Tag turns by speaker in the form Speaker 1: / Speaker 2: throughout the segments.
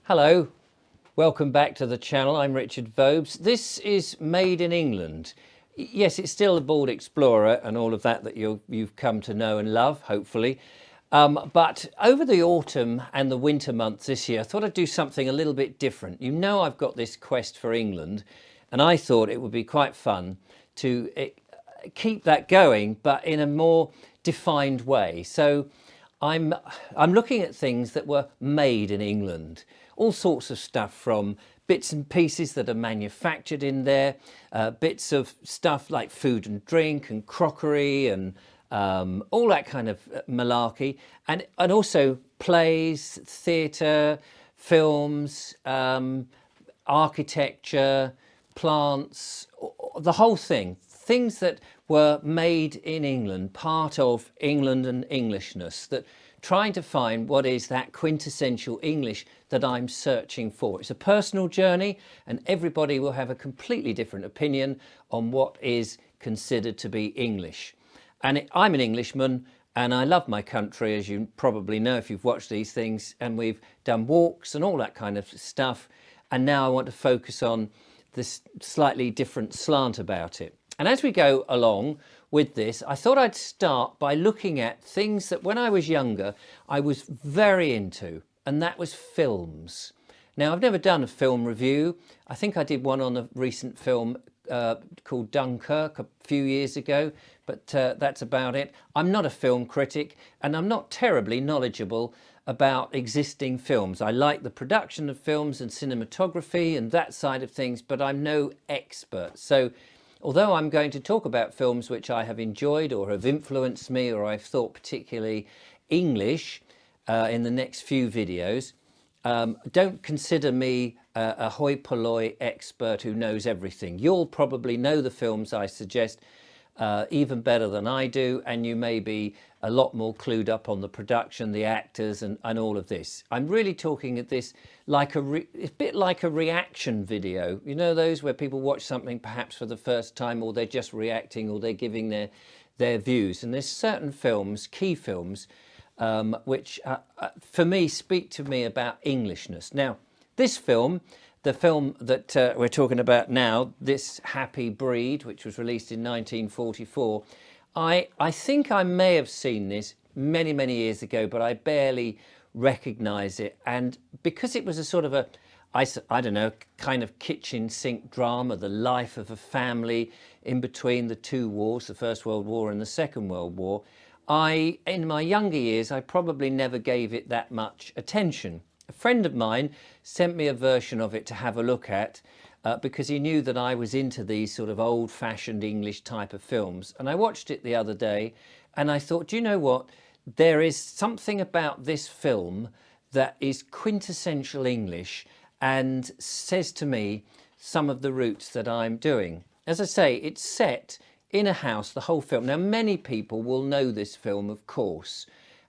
Speaker 1: Hello, welcome back to the channel. I'm Richard Vobes. This is Made in England. Yes, it's still a Board Explorer and all of that you've come to know and love, hopefully. But over the autumn and the winter months this year, I thought I'd do something a little bit different. You know, I've got this quest for England, and I thought it would be quite fun to keep that going, but in a more defined way. So I'm looking at things that were made in England. All sorts of stuff, from bits and pieces that are manufactured in there, bits of stuff like food and drink and crockery and all that kind of malarkey, and also plays, theatre, films, architecture, plants, the whole thing. Things that were made in England, part of England and Englishness, that trying to find what is that quintessential English that I'm searching for. It's a personal journey, and everybody will have a completely different opinion on what is considered to be English. And I'm an Englishman, and I love my country, as you probably know if you've watched these things, and we've done walks and all that kind of stuff. And now I want to focus on this slightly different slant about it. And as we go along with this, I thought I'd start by looking at things that when I was younger, I was very into, and that was films. Now, I've never done a film review. I think I did one on a recent film called Dunkirk a few years ago, but that's about it. I'm not a film critic, and I'm not terribly knowledgeable about existing films. I like the production of films and cinematography and that side of things, but I'm no expert. So although I'm going to talk about films which I have enjoyed or have influenced me or I've thought particularly English in the next few videos, don't consider me a hoi polloi expert who knows everything. You'll probably know the films I suggest even better than I do, and you may be a lot more clued up on the production, the actors, and all of this. I'm really talking at this like it's a bit like a reaction video. You know, those where people watch something perhaps for the first time, or they're just reacting, or they're giving their views. And there's certain films, key films, which for me speak to me about Englishness. Now, this film, the film that we're talking about now, This Happy Breed, which was released in 1944, I think I may have seen this many, many years ago, but I barely recognise it. And because it was a sort of a, I don't know, kind of kitchen sink drama, the life of a family in between the two wars, the First World War and the Second World War, in my younger years, I probably never gave it that much attention. A friend of mine sent me a version of it to have a look at because he knew that I was into these sort of old-fashioned English type of films. And I watched it the other day and I thought, do you know what? There is something about this film that is quintessential English and says to me some of the roots that I'm doing. As I say, it's set in a house, the whole film. Now, many people will know this film, of course,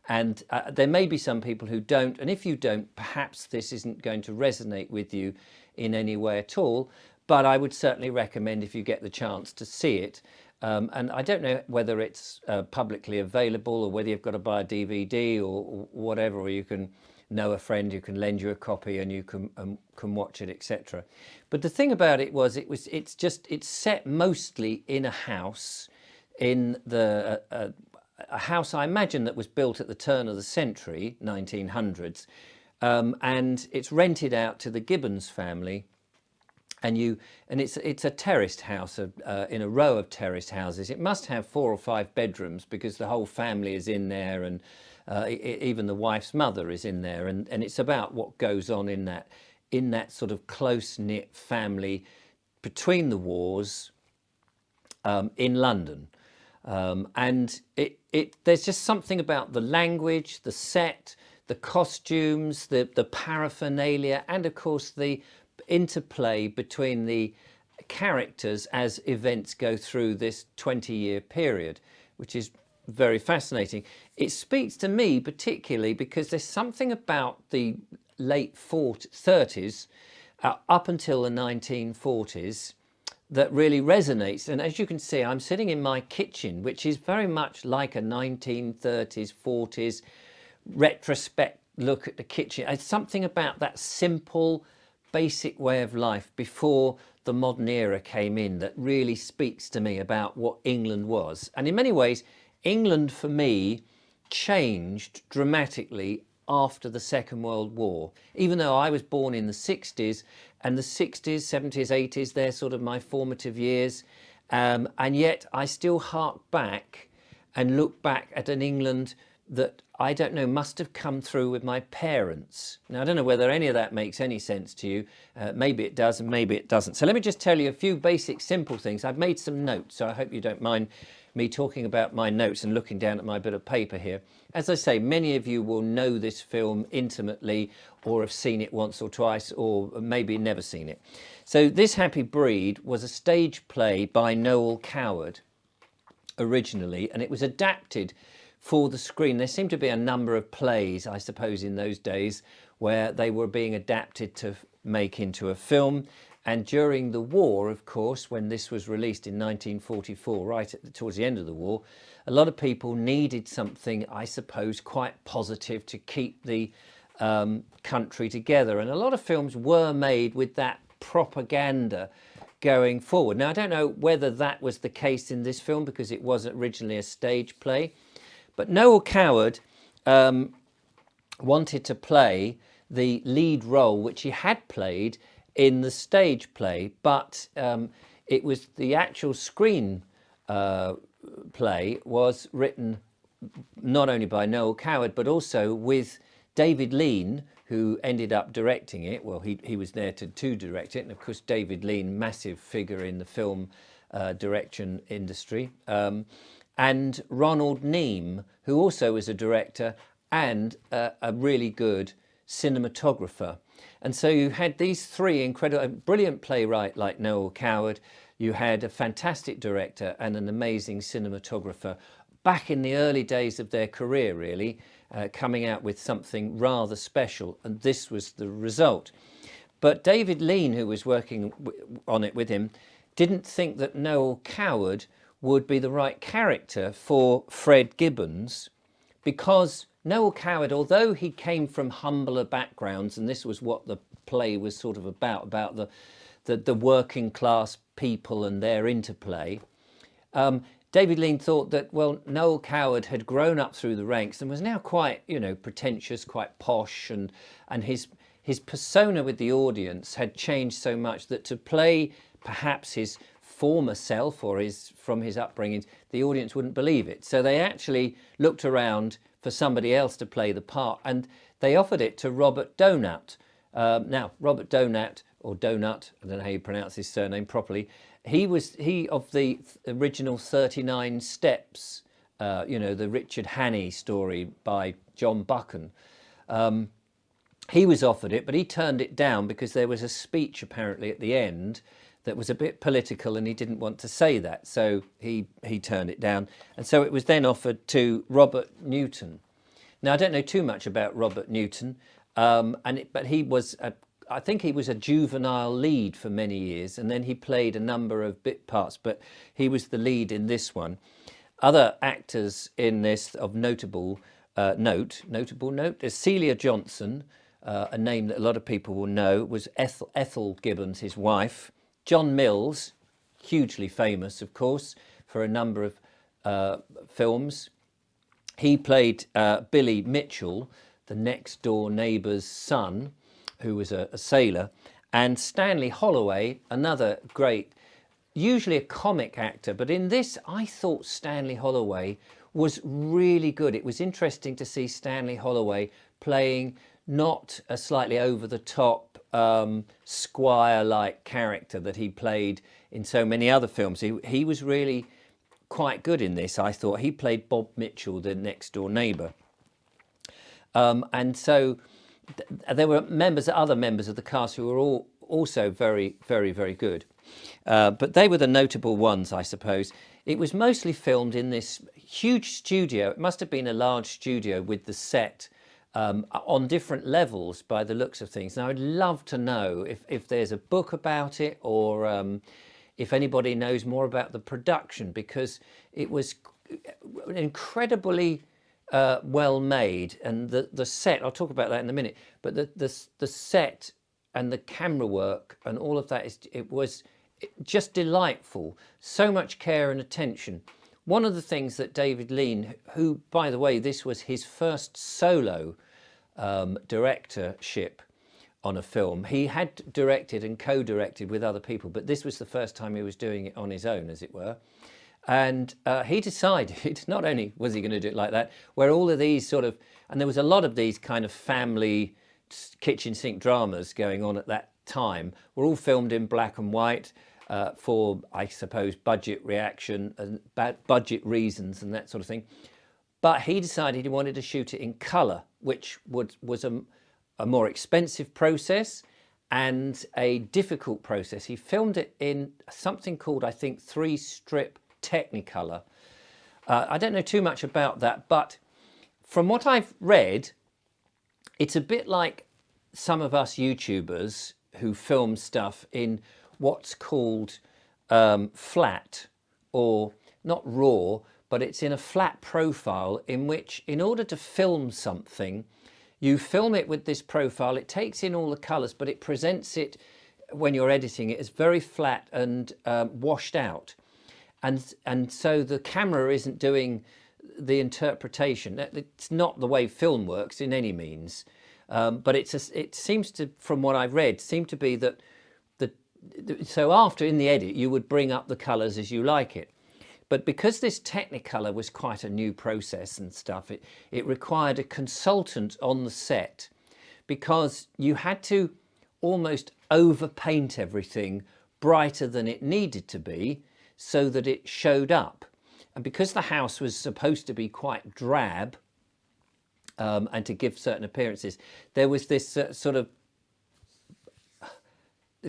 Speaker 1: and there may be some people who don't, and if you don't, perhaps this isn't going to resonate with you in any way at all, but I would certainly recommend, if you get the chance, to see it. And I don't know whether it's publicly available or whether you've got to buy a DVD or whatever, or you can know a friend who can lend you a copy and you can watch it, etc. But the thing about it was, it's set mostly in a house, in a house I imagine that was built at the turn of the century, 1900s, and it's rented out to the Gibbons family, and it's a terraced house in a row of terraced houses. It must have 4 or 5 bedrooms because the whole family is in there, and even the wife's mother is in there, and it's about what goes on in that sort of close-knit family between the wars in London. And there's just something about the language, the set, the costumes, the paraphernalia, and of course the interplay between the characters as events go through this 20-year period, which is very fascinating. It speaks to me particularly because there's something about the late 30s up until the 1940s that really resonates. And as you can see, I'm sitting in my kitchen, which is very much like a 1930s, 40s retrospect look at the kitchen. It's something about that simple, basic way of life before the modern era came in that really speaks to me about what England was. And in many ways, England for me changed dramatically after the Second World War. Even though I was born in the 60s, and the 60s, 70s, 80s, they're sort of my formative years, and yet I still hark back and look back at an England that I don't know, must have come through with my parents. Now, I don't know whether any of that makes any sense to you. Maybe it does and maybe it doesn't. So let me just tell you a few basic, simple things. I've made some notes, so I hope you don't mind me talking about my notes and looking down at my bit of paper here. As I say, many of you will know this film intimately or have seen it once or twice or maybe never seen it. So This Happy Breed was a stage play by Noel Coward originally, and it was adapted for the screen. There seemed to be a number of plays, I suppose, in those days where they were being adapted to make into a film. And during the war, of course, when this was released in 1944, towards the end of the war, a lot of people needed something, I suppose, quite positive to keep the country together. And a lot of films were made with that propaganda going forward. Now, I don't know whether that was the case in this film because it was originally a stage play. But Noel Coward wanted to play the lead role, which he had played in the stage play, but it was the actual screen play was written not only by Noel Coward, but also with David Lean, who ended up directing it. Well, he was there to direct it. And of course, David Lean, massive figure in the film direction industry. And Ronald Neame, who also was a director and a really good cinematographer. And so you had these three incredible, brilliant playwright like Noel Coward, you had a fantastic director and an amazing cinematographer back in the early days of their career, really, coming out with something rather special, and this was the result. But David Lean, who was working on it with him, didn't think that Noel Coward would be the right character for Fred Gibbons, because Noel Coward, although he came from humbler backgrounds, and this was what the play was sort of about the working class people and their interplay, David Lean thought that, well, Noel Coward had grown up through the ranks and was now quite, pretentious, quite posh, and his persona with the audience had changed so much that to play perhaps his former self or from his upbringing, the audience wouldn't believe it. So they actually looked around for somebody else to play the part, and they offered it to Robert Donat. Now, Robert Donat, or Donut, I don't know how you pronounce his surname properly, he of the original 39 Steps, the Richard Hannay story by John Buchan. He was offered it, but he turned it down because there was a speech apparently at the end that was a bit political and he didn't want to say that, so he turned it down. And so it was then offered to Robert Newton. Now, I don't know too much about Robert Newton, but he was I think he was a juvenile lead for many years, and then he played a number of bit parts, but he was the lead in this one. Other actors in this of notable note, there's Celia Johnson, a name that a lot of people will know, was Ethel Gibbons, his wife. John Mills, hugely famous, of course, for a number of films. He played Billy Mitchell, the next door neighbour's son, who was a sailor. And Stanley Holloway, another great, usually a comic actor, but in this I thought Stanley Holloway was really good. It was interesting to see Stanley Holloway playing not a slightly over-the-top squire-like character that he played in so many other films. He was really quite good in this, I thought. He played Bob Mitchell, the next-door neighbour. And so there were other members of the cast who were all also very, very, very good. But they were the notable ones, I suppose. It was mostly filmed in this huge studio. It must have been a large studio with the set on different levels by the looks of things. Now, I'd love to know if there's a book about it, or if anybody knows more about the production, because it was an incredibly well made, and the set, I'll talk about that in a minute, but the set and the camera work and all of that, it was just delightful. So much care and attention. One of the things that David Lean, who, by the way, this was his first solo directorship on a film. He had directed and co-directed with other people, but this was the first time he was doing it on his own, as it were. And he decided, not only was he going to do it like that, where all of these sort of, and there was a lot of these kind of family kitchen sink dramas going on at that time, were all filmed in black and white for, I suppose, budget reaction and budget reasons and that sort of thing. But he decided he wanted to shoot it in colour, which was a more expensive process and a difficult process. He filmed it in something called, I think, 3-strip Technicolor. I don't know too much about that, but from what I've read, it's a bit like some of us YouTubers who film stuff in what's called flat, or not raw, but it's in a flat profile, in which, in order to film something, you film it with this profile. It takes in all the colours, but it presents it, when you're editing it, as very flat and washed out. And so the camera isn't doing the interpretation. It's not the way film works in any means. But it seems to, from what I've read, seem to be that so after, in the edit, you would bring up the colours as you like it. But because this Technicolor was quite a new process and stuff, it required a consultant on the set, because you had to almost overpaint everything brighter than it needed to be so that it showed up. And because the house was supposed to be quite drab and to give certain appearances, there was this sort of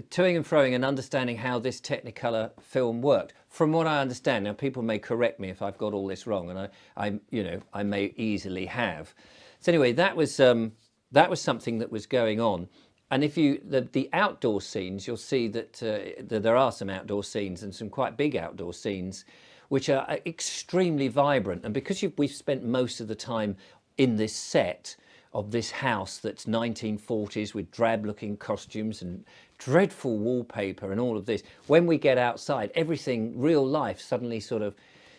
Speaker 1: toing and froing and understanding how this Technicolor film worked. From what I understand, now people may correct me if I've got all this wrong, and I may easily have. So anyway, that was something that was going on. And if the outdoor scenes, you'll see that there are some outdoor scenes, and some quite big outdoor scenes, which are extremely vibrant. And because we've spent most of the time in this set of this house that's 1940s with drab-looking costumes and dreadful wallpaper and all of this, when we get outside, everything, real life, suddenly sort of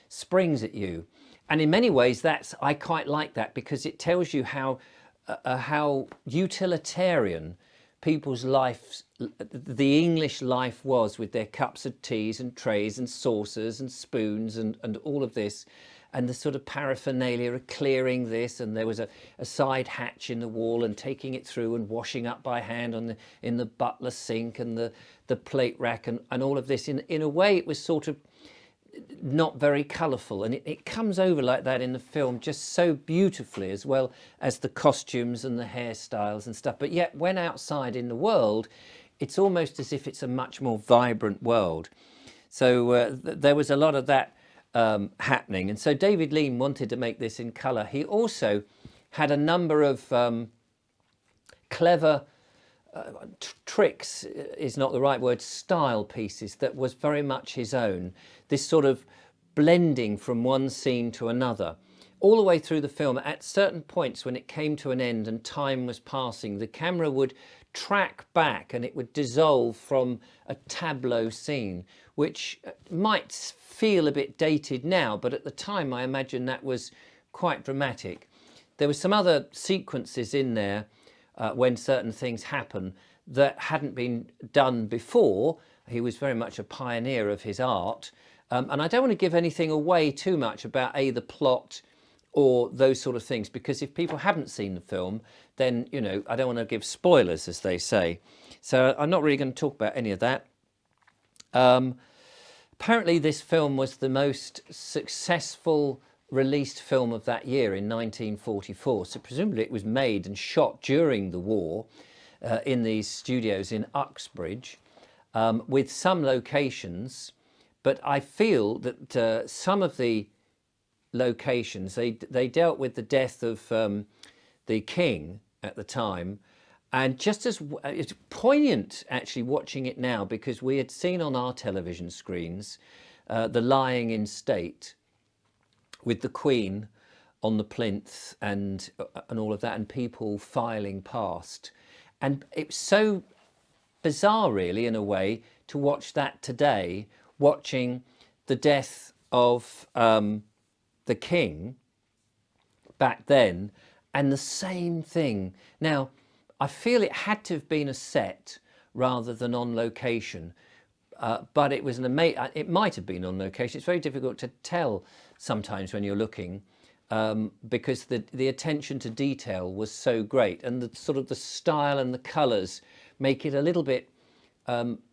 Speaker 1: springs at you. And in many ways, I quite like that, because it tells you how utilitarian people's lives, the English life, was, with their cups of teas and trays and saucers and spoons and all of this, and the sort of paraphernalia of clearing this, and there was a side hatch in the wall, and taking it through and washing up by hand in the butler sink and the plate rack and all of this. In a way, it was sort of not very colourful, and it comes over like that in the film just so beautifully, as well as the costumes and the hairstyles and stuff. But yet when outside in the world, it's almost as if it's a much more vibrant world. So there was a lot of that happening, and so David Lean wanted to make this in colour. He also had a number of clever tricks is not the right word, style pieces that was very much his own. This sort of blending from one scene to another. All the way through the film, at certain points when it came to an end and time was passing, the camera would track back and it would dissolve from a tableau scene, which might feel a bit dated now, but at the time I imagine that was quite dramatic. There were some other sequences in there when certain things happen that hadn't been done before. He was very much a pioneer of his art. And I don't want to give anything away too much about the plot or those sort of things, because if people haven't seen the film, then, you know, I don't want to give spoilers, as they say. So I'm not really going to talk about any of that. Apparently this film was the most successful released film of that year in 1944. So presumably it was made and shot during the war in these studios in Uxbridge, with some locations. But I feel that some of the locations, they dealt with the death of the king at the time, and just as it's poignant actually watching it now, because we had seen on our television screens the lying in state with the Queen on the plinth and all of that, and people filing past. And it's so bizarre, really, in a way, to watch that today, watching the death of the king back then, and the same thing. Now, I feel it had to have been a set rather than on location, but it was it might have been on location. It's very difficult to tell sometimes when you're looking, because the attention to detail was so great, and the sort of the style and the colours make it a little bit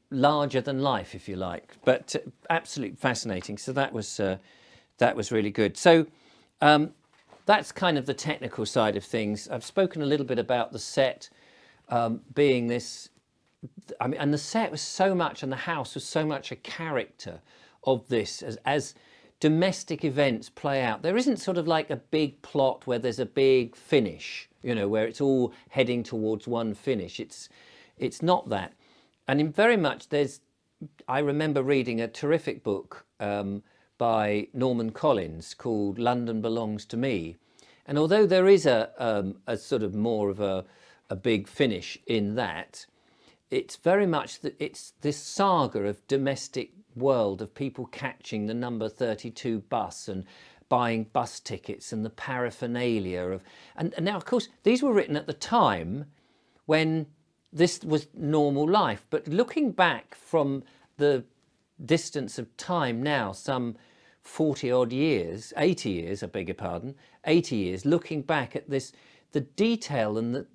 Speaker 1: larger than life, if you like, but absolutely fascinating. So that was really good. So that's kind of the technical side of things. I've spoken a little bit about the set being this, I mean, and the set was so much, and the house was so much a character of this as domestic events play out. There isn't sort of like a big plot where there's a big finish, you know, where it's all heading towards one finish. It's not that. And in very much I remember reading a terrific book by Norman Collins called London Belongs to Me. And although there is a sort of more of a big finish in that, it's very much that it's this saga of domestic world of people catching the number 32 bus and buying bus tickets and the paraphernalia of, and now of course these were written at the time when this was normal life, but looking back from the distance of time now, some 40 odd years, 80 years, I beg your pardon, 80 years, looking back at this, the detail and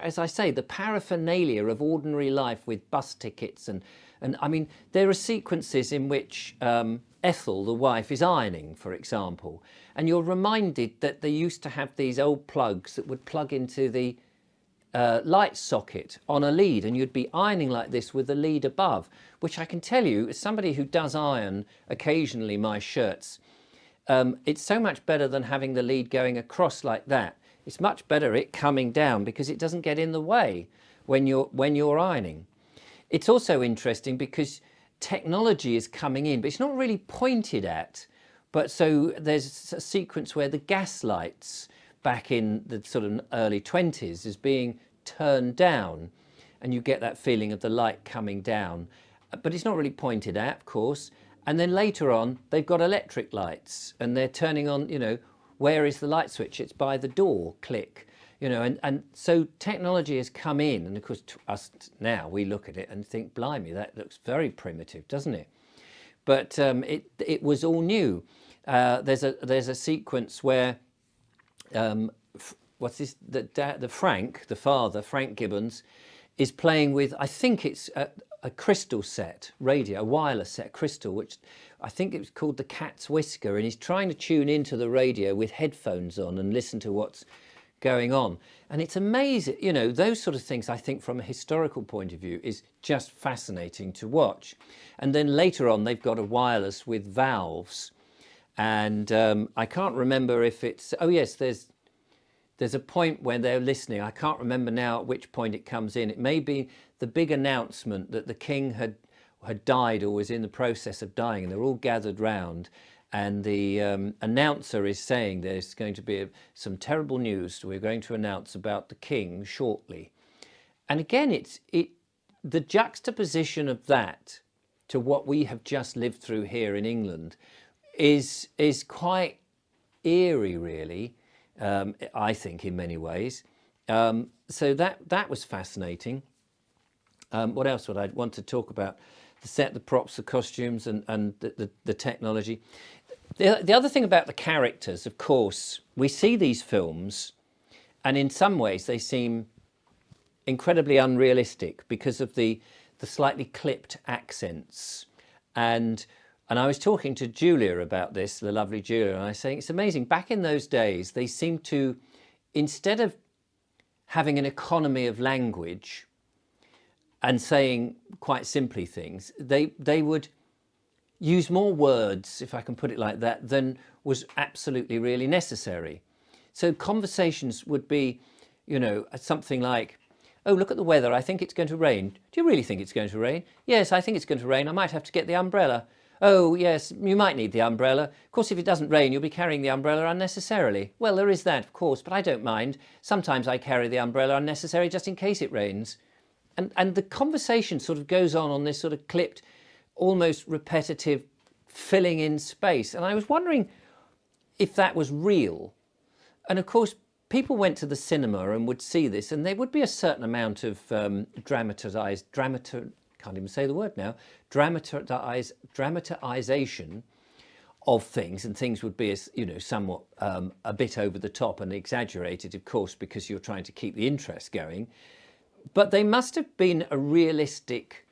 Speaker 1: as I say, the paraphernalia of ordinary life with bus tickets and I mean, there are sequences in which Ethel, the wife, is ironing, for example, and you're reminded that they used to have these old plugs that would plug into the light socket on a lead, and you'd be ironing like this with the lead above, which I can tell you, as somebody who does iron occasionally my shirts, it's so much better than having the lead going across like that. It's much better it coming down because it doesn't get in the way when you're ironing. It's also interesting because technology is coming in, but it's not really pointed at. But so there's a sequence where the gas lights back in the sort of early 20s is being turned down, and you get that feeling of the light coming down. But it's not really pointed at, of course. And then later on, they've got electric lights and they're turning on, you know, where is the light switch? It's by the door, click, you know, and so technology has come in, and of course to us now we look at it and think, blimey, that looks very primitive, doesn't it? But it was all new. There's a sequence where what's this? The father, Frank Gibbons, is playing with, I think it's a crystal set radio, a wireless set, crystal, which I think it was called the Cat's Whisker, and he's trying to tune into the radio with headphones on and listen to what's going on. And it's amazing, you know, those sort of things, I think from a historical point of view is just fascinating to watch. And then later on they've got a wireless with valves, and I can't remember if it's, oh yes, there's a point where they're listening. I can't remember now at which point it comes in. It may be the big announcement that the king had died or was in the process of dying, and they're all gathered round, and the announcer is saying there's going to be some terrible news we're going to announce about the king shortly. And again, the juxtaposition of that to what we have just lived through here in England is quite eerie, really. I think in many ways. So that was fascinating. What else would I want to talk about? The set, the props, the costumes, and the technology. The other thing about the characters, of course, we see these films, and in some ways they seem incredibly unrealistic because of the slightly clipped accents. And I was talking to Julia about this, the lovely Julia, and I was saying it's amazing. Back in those days, they seemed to, instead of having an economy of language and saying quite simply things, they would use more words, if I can put it like that, than was absolutely really necessary. So conversations would be, you know, something like, oh, look at the weather, I think it's going to rain. Do you really think it's going to rain? Yes, I think it's going to rain. I might have to get the umbrella. Oh yes, you might need the umbrella. Of course, if it doesn't rain, you'll be carrying the umbrella unnecessarily. Well, there is that, of course, but I don't mind. Sometimes I carry the umbrella unnecessarily just in case it rains. And the conversation sort of goes on this sort of clipped, almost repetitive, filling in space. And I was wondering if that was real. And of course, people went to the cinema and would see this, and there would be a certain amount of can't even say the word now, dramatization of things, and things would be, somewhat a bit over the top and exaggerated, of course, because you're trying to keep the interest going. But they must have been a realistic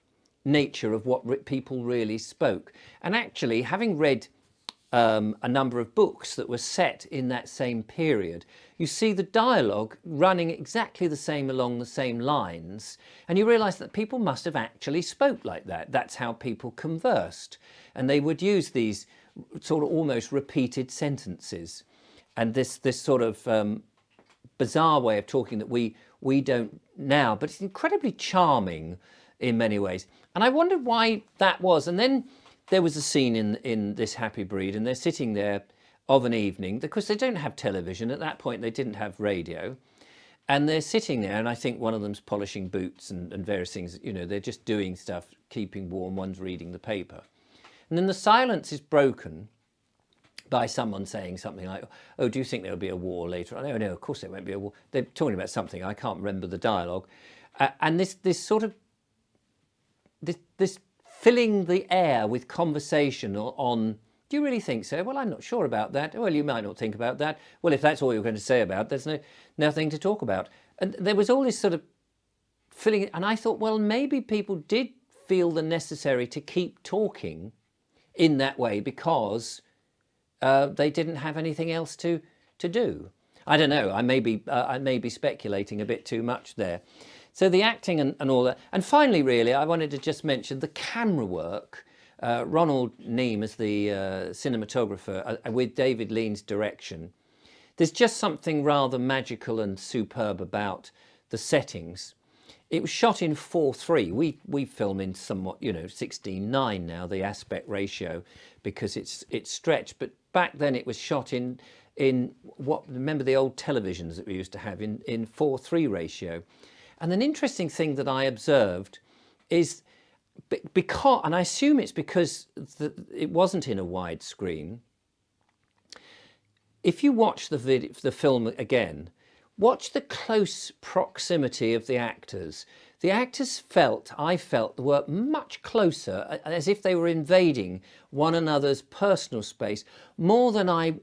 Speaker 1: nature of what people really spoke. And actually, having read a number of books that were set in that same period, you see the dialogue running exactly the same along the same lines, and you realise that people must have actually spoke like that. That's how people conversed, and they would use these sort of almost repeated sentences, and this sort of bizarre way of talking that we don't now, but it's incredibly charming in many ways. And I wondered why that was. And then there was a scene in This Happy Breed, and they're sitting there of an evening, because they don't have television. At that point, they didn't have radio. And they're sitting there, and I think one of them's polishing boots and various things. They're just doing stuff, keeping warm. One's reading the paper. And then the silence is broken by someone saying something like, oh, do you think there'll be a war later on? Oh, no, of course there won't be a war. They're talking about something. I can't remember the dialogue. And this sort of, this filling the air with conversation on, do you really think so? Well, I'm not sure about that. Well, you might not think about that. Well, if that's all you're going to say about, there's nothing to talk about. And there was all this sort of filling, and I thought, well, maybe people did feel the necessary to keep talking in that way because they didn't have anything else to do. I don't know. I may be speculating a bit too much there. So the acting and all that. And finally, really, I wanted to just mention the camera work. Ronald Neame as the cinematographer with David Lean's direction. There's just something rather magical and superb about the settings. It was shot in 4:3. We film in somewhat, 16:9 now, the aspect ratio, because it's stretched. But back then it was shot in remember the old televisions that we used to have in 4:3 ratio. And an interesting thing that I observed is, because, and I assume it's because it wasn't in a widescreen, if you watch the film again, watch the close proximity of the actors. The actors I felt, were much closer, as if they were invading one another's personal space, more than I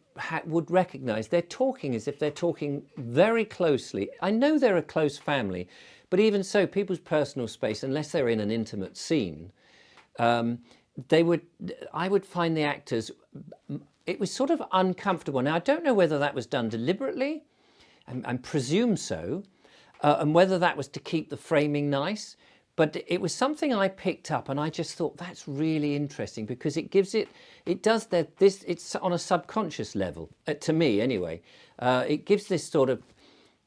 Speaker 1: would recognise. They're talking as if they're talking very closely. I know they're a close family, but even so, people's personal space, unless they're in an intimate scene, I would find the actors, it was sort of uncomfortable. Now, I don't know whether that was done deliberately, I presume so, and whether that was to keep the framing nice, but it was something I picked up, and I just thought that's really interesting, because it's on a subconscious level, to me anyway. It gives this sort of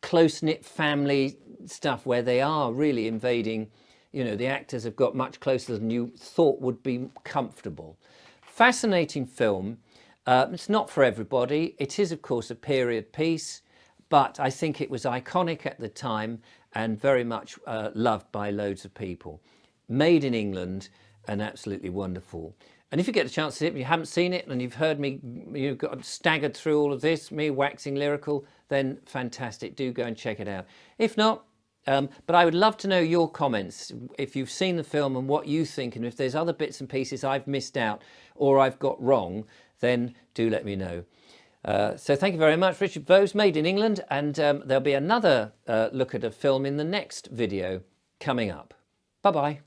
Speaker 1: close-knit family stuff where they are really invading, the actors have got much closer than you thought would be comfortable. Fascinating film. It's not for everybody. It is, of course, a period piece, but I think it was iconic at the time and very much loved by loads of people. Made in England and absolutely wonderful. And if you get a chance to see it, if you haven't seen it and you've heard me, you've got staggered through all of this, me waxing lyrical, then fantastic. Do go and check it out. If not, but I would love to know your comments if you've seen the film and what you think, and if there's other bits and pieces I've missed out or I've got wrong, then do let me know. So thank you very much, Richard Vobes, Made in England, and there'll be another look at a film in the next video coming up. Bye-bye.